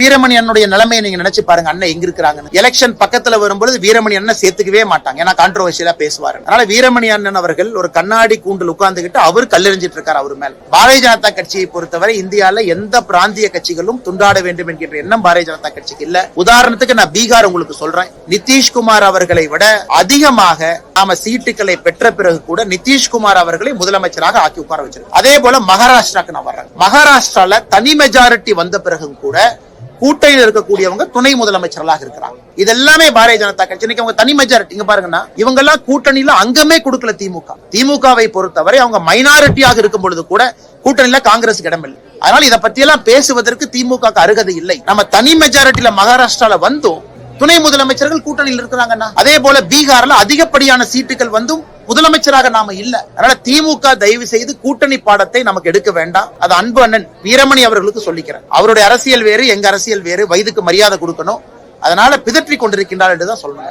வீரமணி அண்ணனுடைய நிலைமையை நீங்க நினைச்சு பாருங்க. அண்ணன் எங்க இருக்கிறாங்க? எலெக்ஷன் பக்கத்துல வரும்போது வீரமணி அண்ணன் சேர்த்துக்கவே மாட்டாங்க, ஏன்னா கான்ட்ரோவர்சியலா பேசுவாரு. அதனால வீரமணி அண்ணன் அவர்கள் ஒரு கண்ணாடி கூண்டில் உட்கார்ந்துகிட்டு அவர் கல்லெறிஞ்சிட்டு இருக்காரு அவர் மேல. பாரதிய ஜனதா கட்சியை பொறுத்தவரை இந்தியால எந்த பிராந்திய கட்சிகளும் துண்டாட வேண்டும் என்கின்ற எண்ணம் பாரதிய ஜனதா கட்சிக்கு இல்ல. உதாரணத்துக்கு நான் பீகார் உங்களுக்கு சொல்றேன். நிதிஷ்குமார் அவர்களை விட அதிகமாக நாம சீட்டுகளை பெற்ற பிறகு கூட நிதிஷ்குமார் அவர்களை முதலமைச்சராக ஆக்கி உட்கார வச்சிருக்கோம். அதே போல மகாராஷ்டிராக்கு நான் வர்றேன். மகாராஷ்டிரால தனி மெஜாரிட்டி வந்த பிறகும் கூட கூட்டணியில் இருக்கக்கூடியவங்க துணை முதலமைச்சர்களாக இருக்கிறாங்க. இதெல்லாமே பாரதிய ஜனதா கட்சி அவங்க தனி மெஜாரிட்டி. இங்க பாருங்கன்னா இவங்க எல்லாம் கூட்டணியில அங்கமே கொடுக்கல. திமுகவை பொறுத்தவரை அவங்க மைனாரிட்டியாக இருக்கும் பொழுது கூட கூட்டணியில காங்கிரஸுக்கு இடமில்லை. அதனால இதை பத்தி எல்லாம் பேசுவதற்கு திமுக அருகதை இல்லை. நம்ம தனி மெஜாரிட்டியில மகாராஷ்டிரால வந்தும் துணை முதலமைச்சர்கள் கூட்டணியில் இருக்கிறாங்கன்னா, அதே போல பீகார்ல அதிகப்படியான சீட்டுகள் வந்தும் முதலமைச்சராக நாம இல்ல. அதனால திமுக தயவு செய்து கூட்டணி பாடத்தை நமக்கு எடுக்க வேண்டாம். அது அன்பு அண்ணன் வீரமணி அவர்களுக்கு சொல்லிக்கிறேன். அவருடைய அரசியல் வேறு, எங்க அரசியல் வேறு. வயதுக்கு மரியாதை கொடுக்கணும். அதனால பிதற்றி கொண்டிருக்கின்றார் என்றுதான் சொல்லணும்.